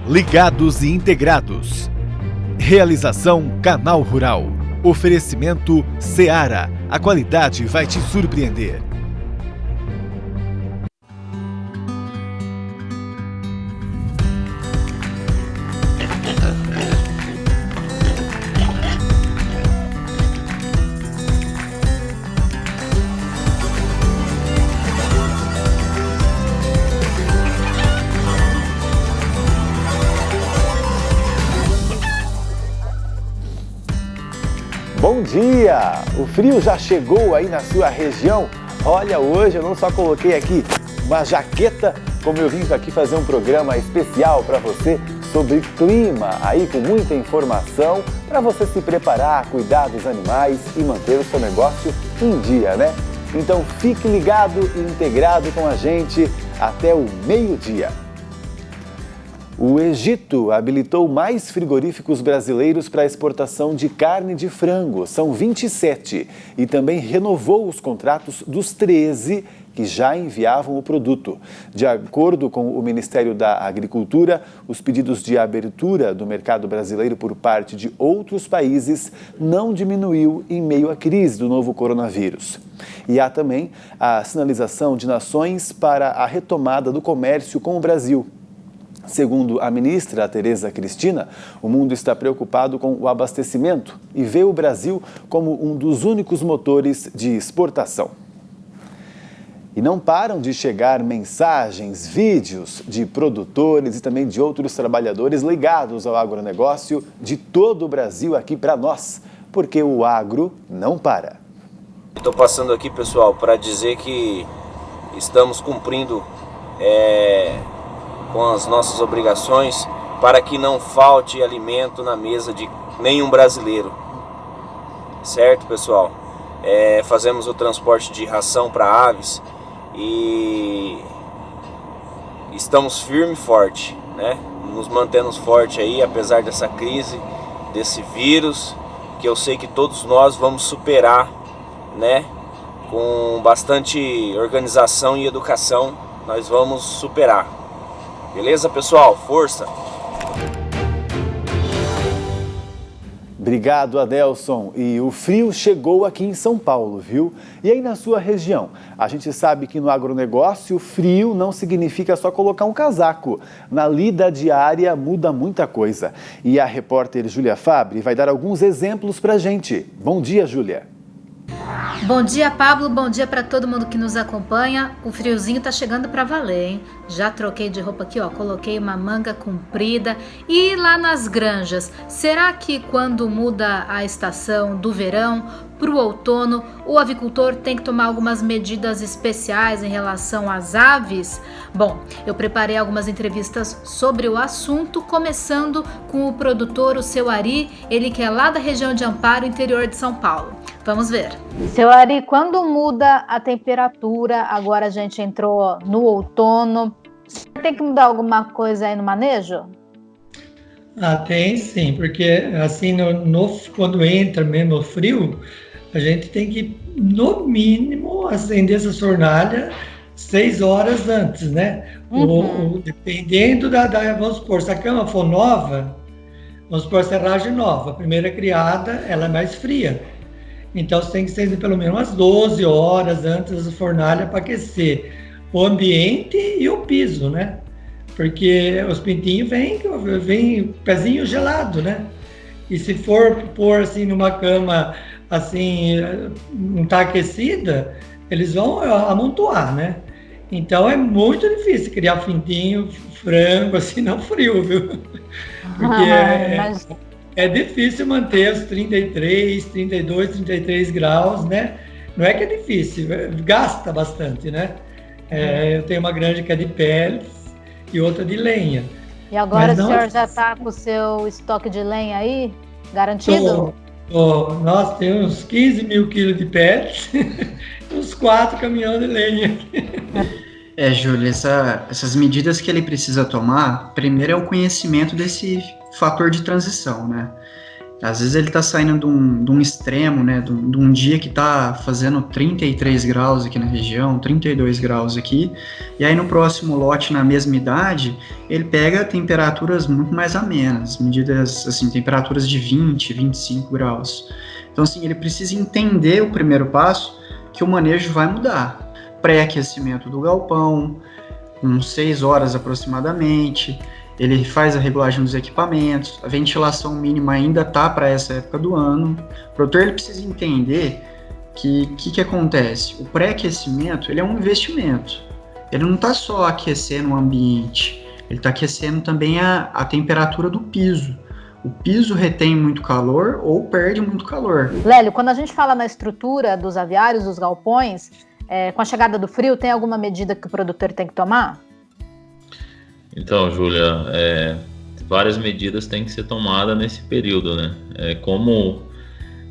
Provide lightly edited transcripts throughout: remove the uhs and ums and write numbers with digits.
Ligados e integrados. Realização Canal Rural. Oferecimento Seara. A qualidade vai te surpreender. Bom dia! O frio já chegou aí na sua região? Olha, hoje eu não só coloquei aqui uma jaqueta, como eu vim aqui fazer um programa especial para você sobre clima, aí com muita informação para você se preparar, cuidar dos animais e manter o seu negócio em dia, né? Então fique ligado e integrado com a gente até o meio-dia. O Egito habilitou mais frigoríficos brasileiros para a exportação de carne de frango, são 27, e também renovou os contratos dos 13 que já enviavam o produto. De acordo com o Ministério da Agricultura, os pedidos de abertura do mercado brasileiro por parte de outros países não diminuiu em meio à crise do novo coronavírus. E há também a sinalização de nações para a retomada do comércio com o Brasil. Segundo a ministra Tereza Cristina, o mundo está preocupado com o abastecimento e vê o Brasil como um dos únicos motores de exportação. E não param de chegar mensagens, vídeos de produtores e também de outros trabalhadores ligados ao agronegócio de todo o Brasil aqui para nós, porque o agro não para. Estou passando aqui, pessoal, para dizer que estamos cumprindo com as nossas obrigações para que não falte alimento na mesa de nenhum brasileiro. Certo, pessoal? Fazemos o transporte de ração para aves e estamos firme e forte, né? Nos mantemos forte aí, apesar dessa crise, desse vírus, que eu sei que todos nós vamos superar, né? Com bastante organização e educação, nós vamos superar. Beleza, pessoal? Força! Obrigado, Adelson. E o frio chegou aqui em São Paulo, viu? E aí na sua região? A gente sabe que no agronegócio, frio não significa só colocar um casaco. Na lida diária muda muita coisa. E a repórter Júlia Fabre vai dar alguns exemplos pra gente. Bom dia, Júlia. Bom dia, Pablo. Bom dia para todo mundo que nos acompanha. O friozinho tá chegando para valer, hein? Já troquei de roupa aqui, ó. Coloquei uma manga comprida. E lá nas granjas, será que quando muda a estação do verão para o outono, o avicultor tem que tomar algumas medidas especiais em relação às aves? Bom, eu preparei algumas entrevistas sobre o assunto, começando com o produtor, o seu Ari, ele que é lá da região de Amparo, interior de São Paulo. Vamos ver. Seu Ari, quando muda a temperatura, agora a gente entrou no outono, tem que mudar alguma coisa aí no manejo? Tem sim, porque assim, quando entra mesmo o frio, a gente tem que, no mínimo, acender essa fornalha 6 horas antes, né? Dependendo vamos supor, se a cama for nova, vamos supor, serragem nova, a primeira criada, ela é mais fria. Então, você tem que acender pelo menos umas 12 horas antes da fornalha para aquecer o ambiente e o piso, né? Porque os pintinhos vêm pezinho gelado, né? E se for pôr assim numa cama assim, não está aquecida, eles vão amontoar, né? Então, é muito difícil criar pintinho, frango, assim, no frio, viu? Porque é difícil manter os 33, 32, 33 graus, né? Não é que é difícil, gasta bastante, né? Eu tenho uma granja que é de peles e outra de lenha. E agora o senhor já está com o seu estoque de lenha aí garantido? Nós temos 15 mil quilos de peles e uns 4 caminhões de lenha. Júlia, essas medidas que ele precisa tomar, primeiro é o conhecimento desse fator de transição, né? Às vezes ele está saindo de um extremo, né, de um dia que está fazendo 33 graus aqui na região, 32 graus aqui, e aí no próximo lote, na mesma idade, ele pega temperaturas muito mais amenas, medidas, assim, temperaturas de 20, 25 graus. Então, assim, ele precisa entender o primeiro passo, que o manejo vai mudar. Pré-aquecimento do galpão, com 6 horas aproximadamente, ele faz a regulagem dos equipamentos, a ventilação mínima ainda está para essa época do ano. O produtor ele precisa entender que acontece. O pré-aquecimento ele é um investimento. Ele não está só aquecendo o ambiente, ele está aquecendo também a temperatura do piso. O piso retém muito calor ou perde muito calor. Lélio, quando a gente fala na estrutura dos aviários, dos galpões, com a chegada do frio, tem alguma medida que o produtor tem que tomar? Então, Júlia, várias medidas têm que ser tomadas nesse período, né? Como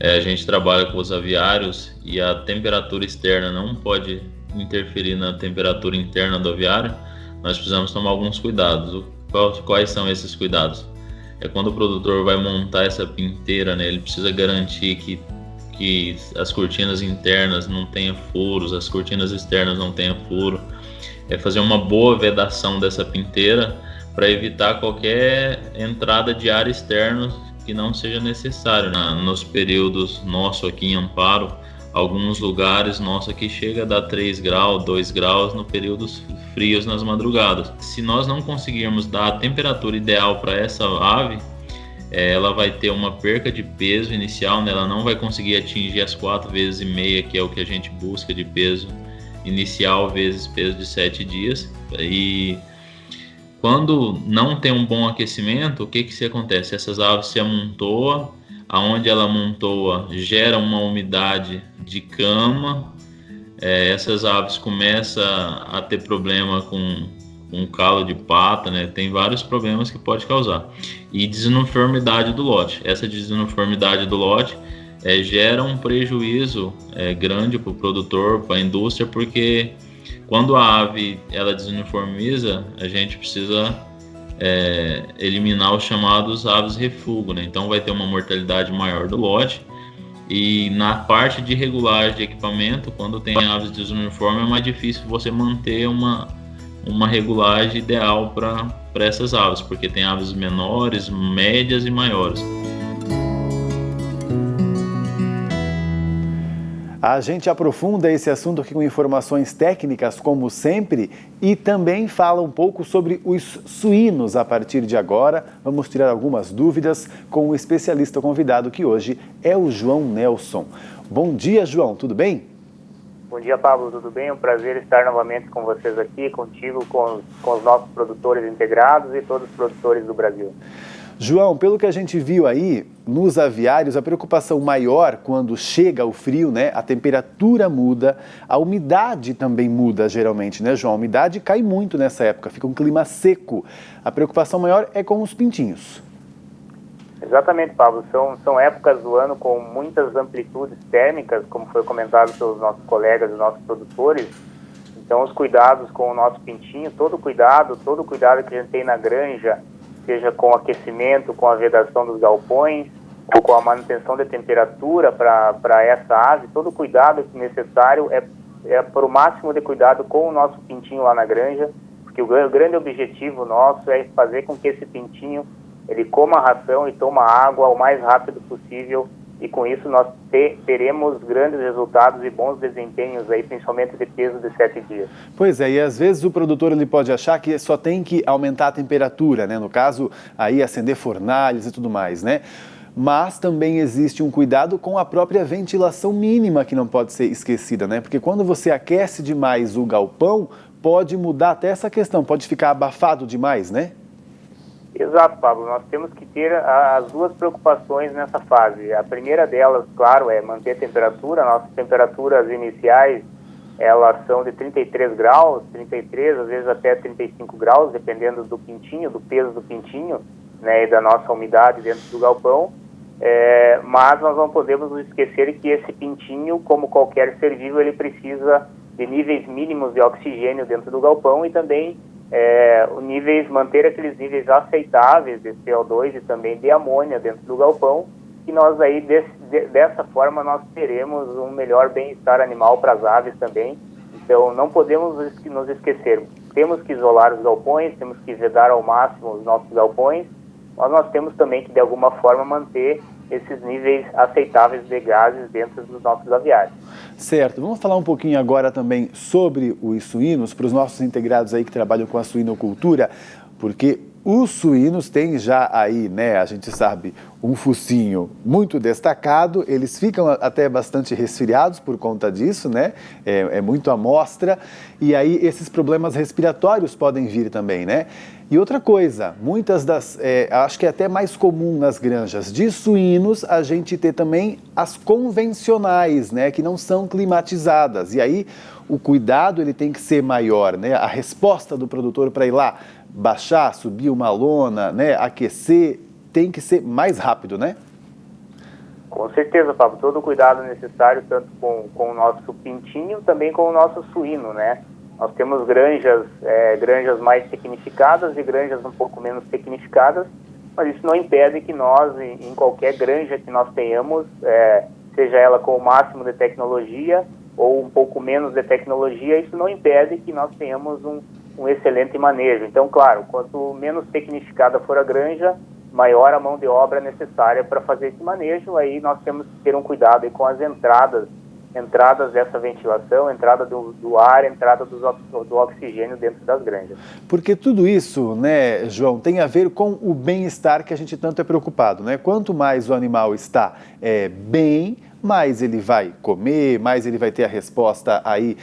a gente trabalha com os aviários e a temperatura externa não pode interferir na temperatura interna do aviário, nós precisamos tomar alguns cuidados. Quais são esses cuidados? Quando o produtor vai montar essa pinteira, né, ele precisa garantir que as cortinas internas não tenham furos, as cortinas externas não tenham furo. Fazer uma boa vedação dessa pinteira para evitar qualquer entrada de ar externo que não seja necessário. Nos períodos nosso aqui em Amparo, alguns lugares nosso aqui chega a dar 3 graus, 2 graus no períodos frios nas madrugadas. Se nós não conseguirmos dar a temperatura ideal para essa ave, ela vai ter uma perca de peso inicial, né? Ela não vai conseguir atingir as 4,5 vezes, que é o que a gente busca de peso inicial vezes peso de 7 dias. E quando não tem um bom aquecimento, o que se acontece? Essas aves se amontoam, aonde ela amontoa gera uma umidade de cama, essas aves começam a ter problema com calo de pata, né? Tem vários problemas que pode causar. E desuniformidade do lote. Essa desuniformidade do lote gera um prejuízo grande para o produtor, para a indústria, porque quando a ave ela desuniformiza, a gente precisa eliminar os chamados aves refúgio, né? Então vai ter uma mortalidade maior do lote. E na parte de regulagem de equipamento, quando tem aves desuniformes, é mais difícil você manter uma regulagem ideal para essas aves, porque tem aves menores, médias e maiores. A gente aprofunda esse assunto aqui com informações técnicas, como sempre, e também fala um pouco sobre os suínos a partir de agora. Vamos tirar algumas dúvidas com o especialista convidado, que hoje é o João Nelson. Bom dia, João, tudo bem? Bom dia, Pablo, tudo bem? É um prazer estar novamente com vocês aqui, contigo, com os nossos produtores integrados e todos os produtores do Brasil. João, pelo que a gente viu aí, nos aviários, a preocupação maior quando chega o frio, né? A temperatura muda, a umidade também muda geralmente, né, João? A umidade cai muito nessa época, fica um clima seco. A preocupação maior é com os pintinhos. Exatamente, Pablo. São épocas do ano com muitas amplitudes térmicas, como foi comentado pelos nossos colegas e nossos produtores. Então, os cuidados com o nosso pintinho, todo cuidado que a gente tem na granja, seja com aquecimento, com a vedação dos galpões, ou com a manutenção da temperatura para essa ave, todo cuidado necessário é por o máximo de cuidado com o nosso pintinho lá na granja, porque o grande objetivo nosso é fazer com que esse pintinho ele coma a ração e toma água o mais rápido possível, e com isso nós teremos grandes resultados e bons desempenhos aí, principalmente de peso de 7 dias. Pois é, e às vezes o produtor ele pode achar que só tem que aumentar a temperatura, né? No caso, aí acender fornalhas e tudo mais, né? Mas também existe um cuidado com a própria ventilação mínima que não pode ser esquecida, né? Porque quando você aquece demais o galpão, pode mudar até essa questão, pode ficar abafado demais, né? Exato, Pablo. Nós temos que ter as duas preocupações nessa fase. A primeira delas, claro, é manter a temperatura. Nossas temperaturas iniciais, elas são de 33 graus, 33, às vezes até 35 graus, dependendo do pintinho, do peso do pintinho, né, e da nossa umidade dentro do galpão. Mas nós não podemos nos esquecer que esse pintinho, como qualquer ser vivo, ele precisa de níveis mínimos de oxigênio dentro do galpão e também manter aqueles níveis aceitáveis de CO2 e também de amônia dentro do galpão, que nós aí, dessa forma, nós teremos um melhor bem-estar animal para as aves também. Então, não podemos nos esquecer, temos que isolar os galpões, temos que vedar ao máximo os nossos galpões, mas nós temos também que, de alguma forma, manter esses níveis aceitáveis de gases dentro dos nossos aviários. Certo, vamos falar um pouquinho agora também sobre os suínos, para os nossos integrados aí que trabalham com a suinocultura, porque os suínos têm já aí, né, a gente sabe, um focinho muito destacado, eles ficam até bastante resfriados por conta disso, né, é muito amostra, e aí esses problemas respiratórios podem vir também, né. E outra coisa, muitas acho que é até mais comum nas granjas de suínos a gente ter também as convencionais, né, que não são climatizadas, e aí o cuidado ele tem que ser maior, né, a resposta do produtor para ir lá baixar, subir uma lona, né, aquecer, tem que ser mais rápido, né? Com certeza, Pablo, todo o cuidado necessário, tanto com o nosso pintinho, também com o nosso suíno, né? Nós temos granjas mais tecnificadas e granjas um pouco menos tecnificadas, mas isso não impede que nós, em qualquer granja que nós tenhamos, seja ela com o máximo de tecnologia ou um pouco menos de tecnologia, isso não impede que nós tenhamos um excelente manejo. Então, claro, quanto menos tecnificada for a granja, maior a mão de obra necessária para fazer esse manejo. Aí nós temos que ter um cuidado aí com as entradas dessa ventilação, entrada do ar, entrada do oxigênio dentro das granjas. Porque tudo isso, né, João, tem a ver com o bem-estar que a gente tanto é preocupado, né? Quanto mais o animal está bem, mais ele vai comer, mais ele vai ter a resposta aí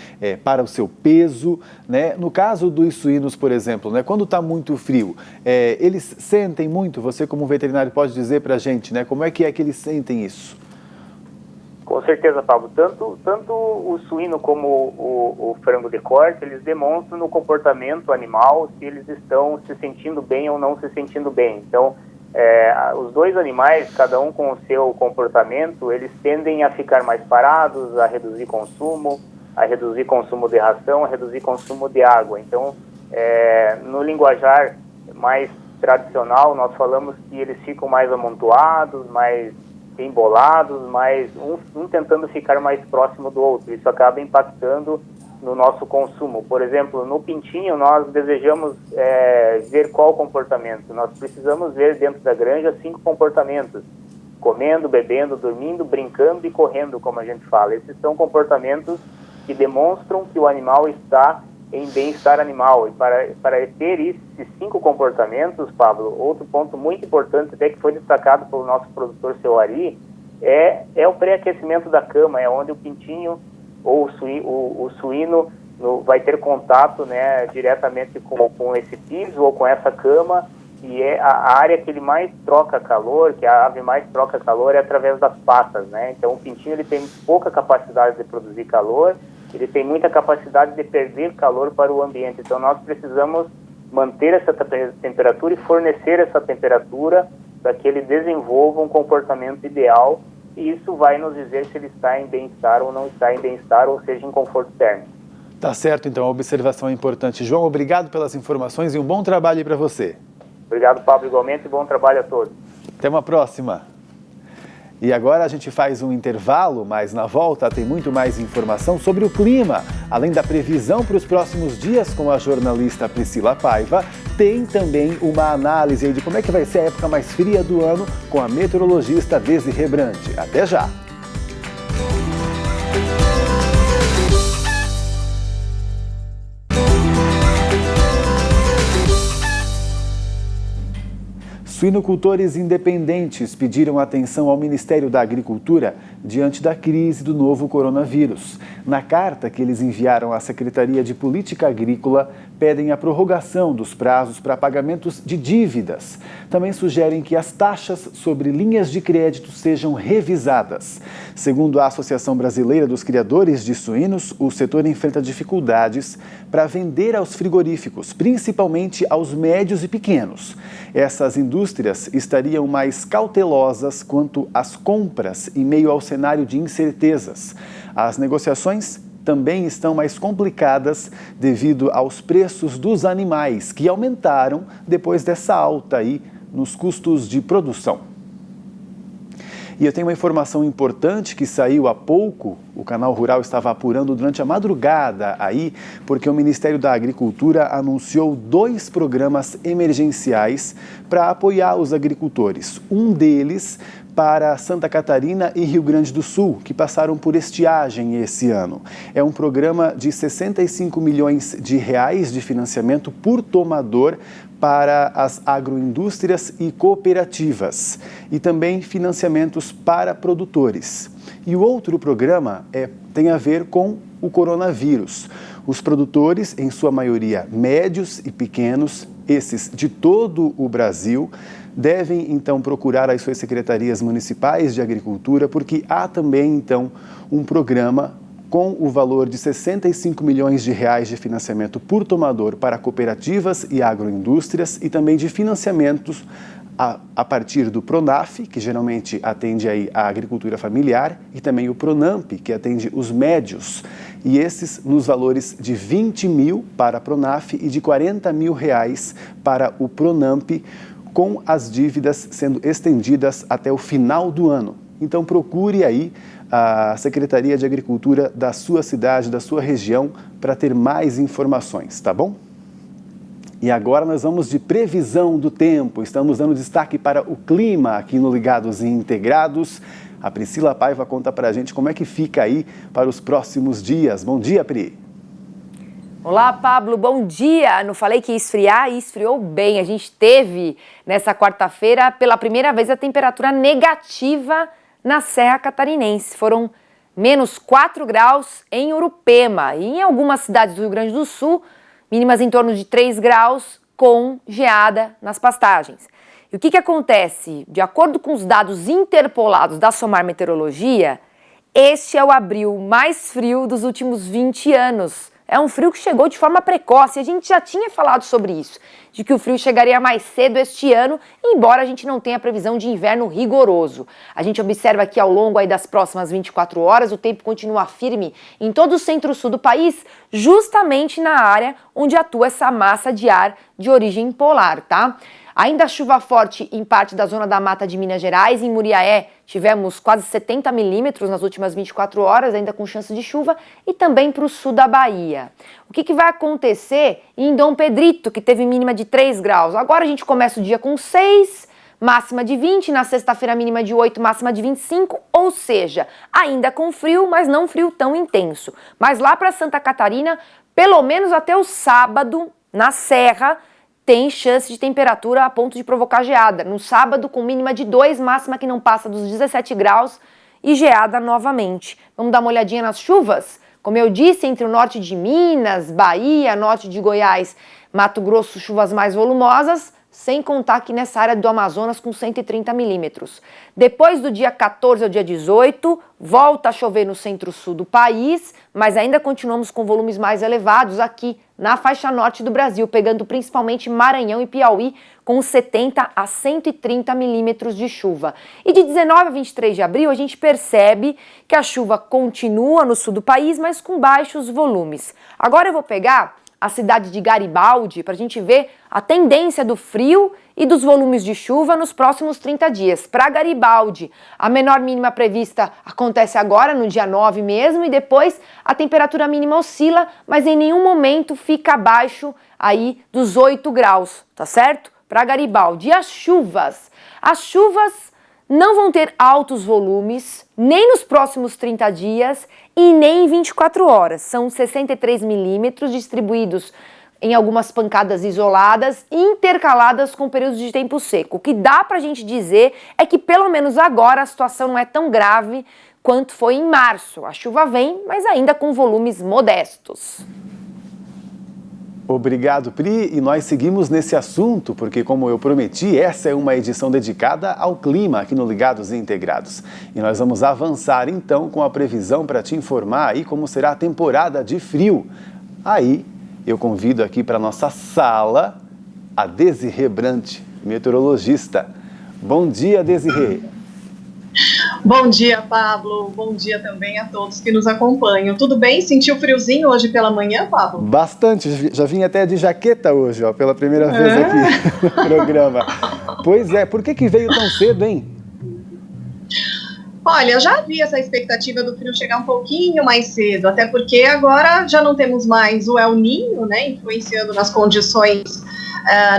para o seu peso, né? No caso dos suínos, por exemplo, né, quando está muito frio, eles sentem muito, você como veterinário pode dizer para a gente, né, como é que eles sentem isso? Com certeza, Pablo. Tanto o suíno como o frango de corte, eles demonstram no comportamento animal se eles estão se sentindo bem ou não se sentindo bem. Então, os dois animais, cada um com o seu comportamento, eles tendem a ficar mais parados, a reduzir consumo de ração, a reduzir consumo de água. Então, no linguajar mais tradicional, nós falamos que eles ficam mais amontoados, mais embolados, mas um tentando ficar mais próximo do outro. Isso acaba impactando no nosso consumo. Por exemplo, no pintinho, nós desejamos ver qual comportamento. Nós precisamos ver dentro da granja 5 comportamentos: comendo, bebendo, dormindo, brincando e correndo, como a gente fala. Esses são comportamentos que demonstram que o animal está em bem-estar animal. E para ter esses 5 comportamentos, Pablo, outro ponto muito importante, até que foi destacado pelo nosso produtor, seu Ari, é o pré-aquecimento da cama, é onde o pintinho ou o suíno vai ter contato, né, diretamente com esse piso ou com essa cama, e a área que ele mais troca calor, que a ave mais troca calor, é através das patas, né? Então o pintinho ele tem pouca capacidade de produzir calor, ele tem muita capacidade de perder calor para o ambiente. Então nós precisamos manter essa temperatura e fornecer essa temperatura para que ele desenvolva um comportamento ideal, e isso vai nos dizer se ele está em bem-estar ou não está em bem-estar, ou seja, em conforto térmico. Tá certo, então, a observação é importante. João, obrigado pelas informações e um bom trabalho para você. Obrigado, Pablo, igualmente, e bom trabalho a todos. Até uma próxima. E agora a gente faz um intervalo, mas na volta tem muito mais informação sobre o clima. Além da previsão para os próximos dias com a jornalista Priscila Paiva, tem também uma análise aí de como é que vai ser a época mais fria do ano com a meteorologista Desirê Brandi. Até já! Suinocultores independentes pediram atenção ao Ministério da Agricultura diante da crise do novo coronavírus. Na carta que eles enviaram à Secretaria de Política Agrícola, pedem a prorrogação dos prazos para pagamentos de dívidas. Também sugerem que as taxas sobre linhas de crédito sejam revisadas. Segundo a Associação Brasileira dos Criadores de Suínos, o setor enfrenta dificuldades para vender aos frigoríficos, principalmente aos médios e pequenos. Essas indústrias estariam mais cautelosas quanto às compras em meio ao cenário de incertezas. As negociações também estão mais complicadas devido aos preços dos animais, que aumentaram depois dessa alta aí nos custos de produção. E eu tenho uma informação importante que saiu há pouco, o Canal Rural estava apurando durante a madrugada aí, porque o Ministério da Agricultura anunciou 2 programas emergenciais para apoiar os agricultores. Um deles para Santa Catarina e Rio Grande do Sul, que passaram por estiagem esse ano. É um programa de 65 milhões de reais de financiamento por tomador para as agroindústrias e cooperativas e também financiamentos para produtores. E o outro programa tem a ver com o coronavírus. Os produtores, em sua maioria médios e pequenos, esses de todo o Brasil, devem então procurar as suas secretarias municipais de agricultura, porque há também então um programa com o valor de 65 milhões de reais de financiamento por tomador para cooperativas e agroindústrias e também de financiamentos a partir do PRONAF, que geralmente atende aí a agricultura familiar, e também o PRONAMP, que atende os médios. E esses nos valores de 20 mil para a PRONAF e de 40 mil reais para o PRONAMP, com as dívidas sendo estendidas até o final do ano. Então procure aí a Secretaria de Agricultura da sua cidade, da sua região, para ter mais informações, tá bom? E agora nós vamos de previsão do tempo. Estamos dando destaque para o clima aqui no Ligados e Integrados. A Priscila Paiva conta para a gente como é que fica aí para os próximos dias. Bom dia, Pri. Olá, Pablo, bom dia! Não falei que ia esfriar e esfriou bem. A gente teve, nessa quarta-feira, pela primeira vez, a temperatura negativa na Serra Catarinense. Foram menos 4 graus em Urupema e em algumas cidades do Rio Grande do Sul, mínimas em torno de 3 graus com geada nas pastagens. E o que acontece? De acordo com os dados interpolados da SOMAR Meteorologia, este é o abril mais frio dos últimos 20 anos. É um frio que chegou de forma precoce, a gente já tinha falado sobre isso, de que o frio chegaria mais cedo este ano, embora a gente não tenha previsão de inverno rigoroso. A gente observa que ao longo aí das próximas 24 horas, o tempo continua firme em todo o centro-sul do país, justamente na área onde atua essa massa de ar de origem polar, tá? Ainda chuva forte em parte da zona da mata de Minas Gerais. Em Muriaé tivemos quase 70 milímetros nas últimas 24 horas, ainda com chance de chuva, e também para o sul da Bahia. O que vai acontecer em Dom Pedrito, que teve mínima de 3 graus? Agora a gente começa o dia com 6, máxima de 20, na sexta-feira mínima de 8, máxima de 25, ou seja, ainda com frio, mas não frio tão intenso. Mas lá para Santa Catarina, pelo menos até o sábado, na Serra, tem chance de temperatura a ponto de provocar geada. No sábado, com mínima de 2, máxima que não passa dos 17 graus e geada novamente. Vamos dar uma olhadinha nas chuvas? Como eu disse, entre o norte de Minas, Bahia, norte de Goiás, Mato Grosso, chuvas mais volumosas, sem contar aqui nessa área do Amazonas com 130 milímetros. Depois do dia 14 ao dia 18, volta a chover no centro-sul do país, mas ainda continuamos com volumes mais elevados aqui na faixa norte do Brasil, pegando principalmente Maranhão e Piauí, com 70 a 130 milímetros de chuva. E de 19 a 23 de abril, a gente percebe que a chuva continua no sul do país, mas com baixos volumes. Agora eu vou pegar a cidade de Garibaldi para a gente ver a tendência do frio e dos volumes de chuva nos próximos 30 dias. Para Garibaldi, a menor mínima prevista acontece agora, no dia 9 mesmo, e depois a temperatura mínima oscila, mas em nenhum momento fica abaixo aí dos 8 graus, tá certo? Para Garibaldi. E as chuvas? As chuvas não vão ter altos volumes, nem nos próximos 30 dias e nem em 24 horas. São 63 milímetros distribuídos em algumas pancadas isoladas, intercaladas com períodos de tempo seco. O que dá pra gente dizer é que pelo menos agora a situação não é tão grave quanto foi em março. A chuva vem, mas ainda com volumes modestos. Obrigado, Pri, e nós seguimos nesse assunto, porque como eu prometi, essa é uma edição dedicada ao clima aqui no Ligados e Integrados. E nós vamos avançar então com a previsão para te informar aí como será a temporada de frio. Aí eu convido aqui para a nossa sala a Desirê Brant, meteorologista. Bom dia, Desirê. Bom dia, Pablo. Bom dia também a todos que nos acompanham. Tudo bem? Sentiu friozinho hoje pela manhã, Pablo? Bastante. Já vim até de jaqueta hoje, ó, pela primeira vez aqui no programa. Pois é. Por que veio tão cedo, hein? Olha, já havia essa expectativa do frio chegar um pouquinho mais cedo, até porque agora já não temos mais o El Niño, né, influenciando nas condições,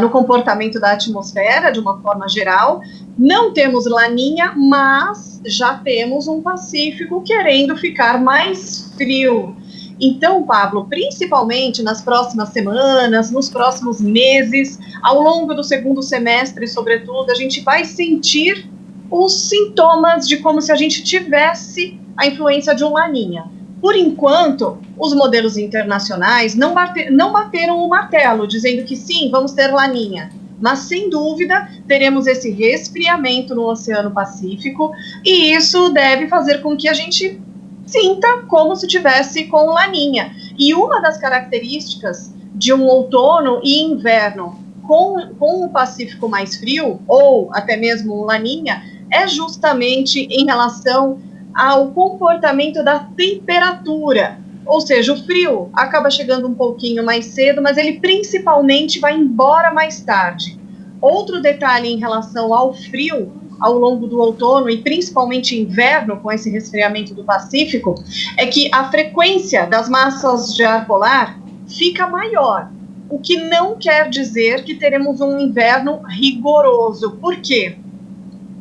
no comportamento da atmosfera de uma forma geral. Não temos Laninha, mas já temos um Pacífico querendo ficar mais frio. Então, Pablo, principalmente nas próximas semanas, nos próximos meses, ao longo do segundo semestre, sobretudo, a gente vai sentir os sintomas de como se a gente tivesse a influência de um Laninha. Por enquanto, os modelos internacionais não bateram o martelo, dizendo que sim, vamos ter Laninha. Mas, sem dúvida, teremos esse resfriamento no Oceano Pacífico, e isso deve fazer com que a gente sinta como se tivesse com Laninha. E uma das características de um outono e inverno com o Pacífico mais frio, ou até mesmo um Laninha, é justamente em relação ao comportamento da temperatura. Ou seja, o frio acaba chegando um pouquinho mais cedo, mas ele principalmente vai embora mais tarde. Outro detalhe em relação ao frio ao longo do outono e principalmente inverno, com esse resfriamento do Pacífico, é que a frequência das massas de ar polar fica maior, o que não quer dizer que teremos um inverno rigoroso. Por quê?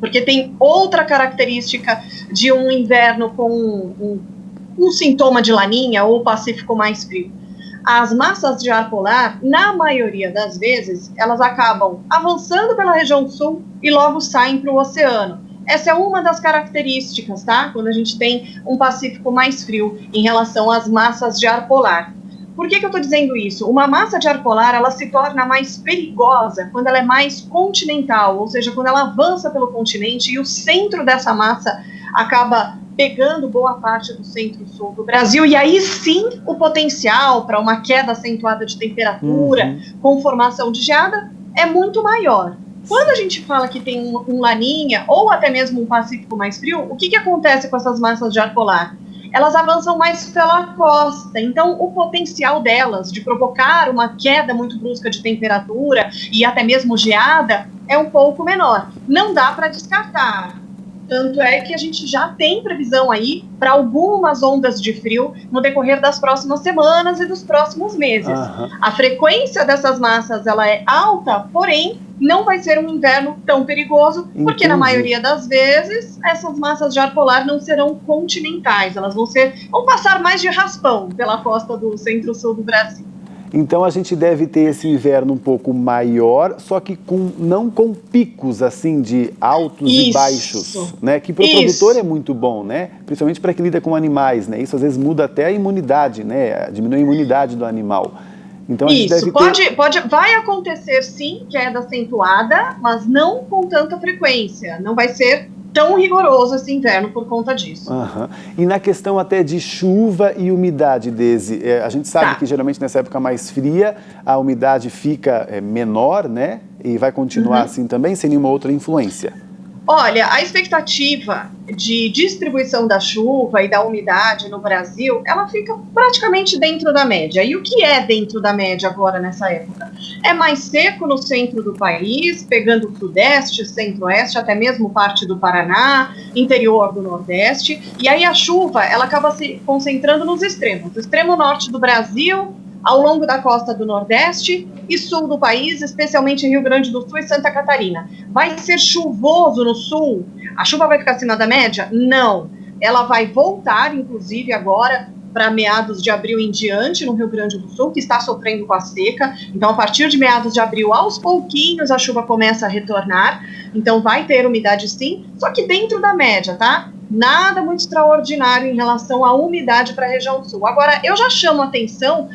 Porque tem outra característica de um inverno com um sintoma de Laninha ou Pacífico mais frio. As massas de ar polar, na maioria das vezes, elas acabam avançando pela região sul e logo saem para o oceano. Essa é uma das características, tá? Quando a gente tem um Pacífico mais frio em relação às massas de ar polar. Por que eu estou dizendo isso? Uma massa de ar polar, ela se torna mais perigosa quando ela é mais continental, ou seja, quando ela avança pelo continente e o centro dessa massa acaba pegando boa parte do centro-sul do Brasil, e aí sim o potencial para uma queda acentuada de temperatura, com formação de geada, é muito maior. Quando a gente fala que tem um Laninha, ou até mesmo um Pacífico mais frio, o que acontece com essas massas de ar polar? Elas avançam mais pela costa, então o potencial delas de provocar uma queda muito brusca de temperatura e até mesmo geada é um pouco menor. Não dá para descartar. Tanto é que a gente já tem previsão aí para algumas ondas de frio no decorrer das próximas semanas e dos próximos meses. A frequência dessas massas ela é alta, porém não vai ser um inverno tão perigoso, porque na maioria das vezes essas massas de ar polar não serão continentais, elas vão passar mais de raspão pela costa do centro-sul do Brasil. Então a gente deve ter esse inverno um pouco maior, só que não com picos assim de altos e baixos, né? Que para o produtor é muito bom, né? Principalmente para quem lida com animais, né? Isso às vezes muda até a imunidade, né? Diminui a imunidade do animal. Então a gente deve vai acontecer sim queda acentuada, mas não com tanta frequência. Não vai ser tão rigoroso esse inverno por conta disso. E na questão até de chuva e umidade, Desi, a gente sabe que geralmente nessa época mais fria a umidade fica menor, né? E vai continuar assim também, sem nenhuma outra influência. Olha, a expectativa de distribuição da chuva e da umidade no Brasil, ela fica praticamente dentro da média. E o que é dentro da média agora nessa época? É mais seco no centro do país, pegando o sudeste, centro-oeste, até mesmo parte do Paraná, interior do Nordeste. E aí a chuva, ela acaba se concentrando nos extremos. O extremo norte do Brasil, ao longo da costa do Nordeste e sul do país, especialmente Rio Grande do Sul e Santa Catarina. Vai ser chuvoso no sul? A chuva vai ficar acima da média? Não. Ela vai voltar, inclusive, agora para meados de abril em diante, no Rio Grande do Sul, que está sofrendo com a seca. Então, a partir de meados de abril, aos pouquinhos, a chuva começa a retornar. Então, vai ter umidade sim, só que dentro da média, tá? Nada muito extraordinário em relação à umidade para a região sul. Agora, eu já chamo a atenção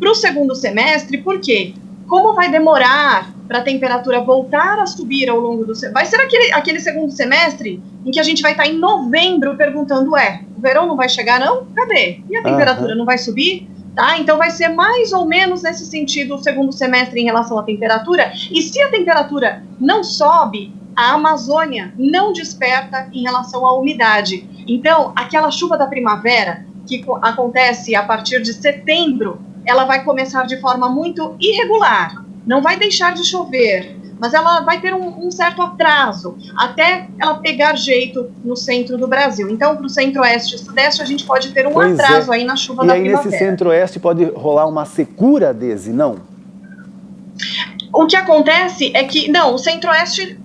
para o segundo semestre, porque como vai demorar para a temperatura voltar a subir ao longo do semestre? Vai ser aquele segundo semestre em que a gente vai estar em novembro perguntando, o verão não vai chegar não? Cadê? E a temperatura não vai subir? Tá? Então vai ser mais ou menos nesse sentido o segundo semestre em relação à temperatura, e se a temperatura não sobe, a Amazônia não desperta em relação à umidade. Então, aquela chuva da primavera que acontece a partir de setembro, ela vai começar de forma muito irregular, não vai deixar de chover, mas ela vai ter um certo atraso até ela pegar jeito no centro do Brasil. Então, para o centro-oeste e sudeste, a gente pode ter um atraso aí na chuva da primavera. E aí, nesse centro-oeste, pode rolar uma secura, Desi, não? O que acontece é que, não, o centro-oeste,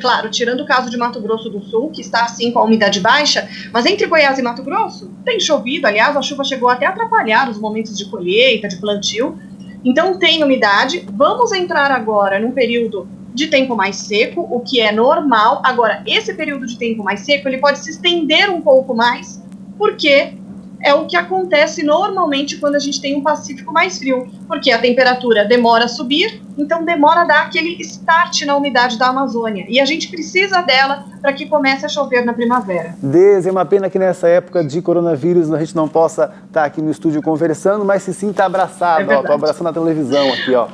claro, tirando o caso de Mato Grosso do Sul, que está assim com a umidade baixa, mas entre Goiás e Mato Grosso tem chovido, aliás, a chuva chegou até a atrapalhar os momentos de colheita, de plantio, então tem umidade. Vamos entrar agora num período de tempo mais seco, o que é normal. Agora, esse período de tempo mais seco, ele pode se estender um pouco mais, porque é o que acontece normalmente quando a gente tem um Pacífico mais frio, porque a temperatura demora a subir, então demora a dar aquele start na umidade da Amazônia, e a gente precisa dela para que comece a chover na primavera. Desi, é uma pena que nessa época de coronavírus a gente não possa estar aqui no estúdio conversando, mas se sim, tá abraçado, ó, tô abraçando a televisão aqui, ó.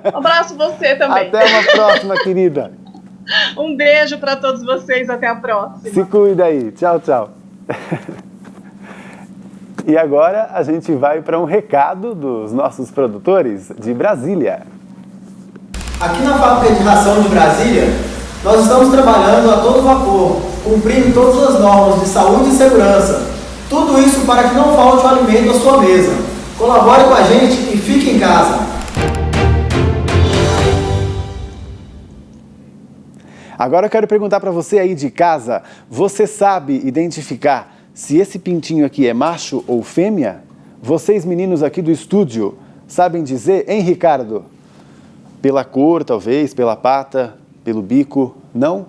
Abraço você também. Até uma próxima, querida. Um beijo para todos vocês, até a próxima. Se cuida aí, tchau, tchau. E agora a gente vai para um recado dos nossos produtores de Brasília. Aqui na fábrica de ração de Brasília, nós estamos trabalhando a todo vapor, cumprindo todas as normas de saúde e segurança. Tudo isso para que não falte o alimento à sua mesa. Colabore com a gente e fique em casa. Agora eu quero perguntar para você aí de casa, você sabe identificar se esse pintinho aqui é macho ou fêmea? Vocês meninos aqui do estúdio sabem dizer, hein, Ricardo? Pela cor, talvez, pela pata, pelo bico, não?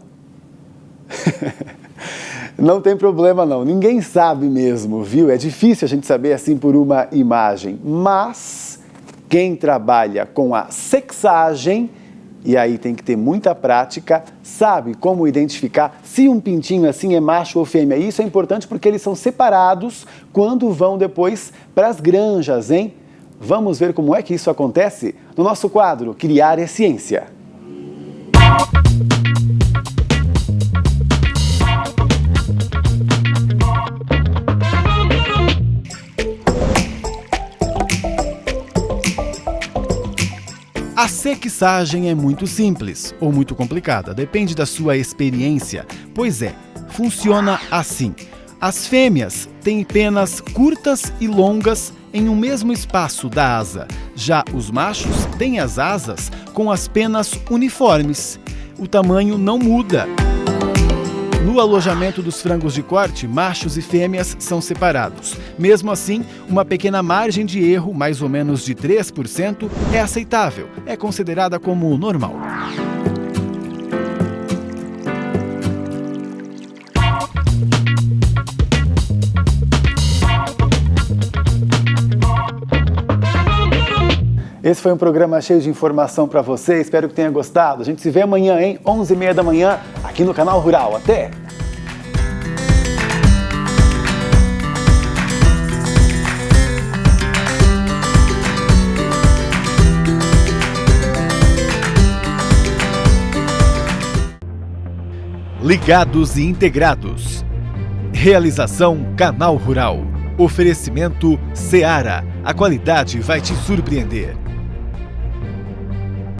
Não tem problema não, ninguém sabe mesmo, viu? É difícil a gente saber assim por uma imagem, mas quem trabalha com a sexagem, e aí tem que ter muita prática, sabe como identificar se um pintinho assim é macho ou fêmea. E isso é importante porque eles são separados quando vão depois para as granjas, hein? Vamos ver como é que isso acontece no nosso quadro Criar é Ciência. A sexagem é muito simples ou muito complicada, depende da sua experiência. Pois é, funciona assim. As fêmeas têm penas curtas e longas em um mesmo espaço da asa. Já os machos têm as asas com as penas uniformes. O tamanho não muda. No alojamento dos frangos de corte, machos e fêmeas são separados. Mesmo assim, uma pequena margem de erro, mais ou menos de 3%, é aceitável, é considerada como normal. Esse foi um programa cheio de informação para você, espero que tenha gostado. A gente se vê amanhã, hein? 11h30 da manhã, aqui no Canal Rural. Até! Ligados e integrados. Realização Canal Rural. Oferecimento Seara. A qualidade vai te surpreender.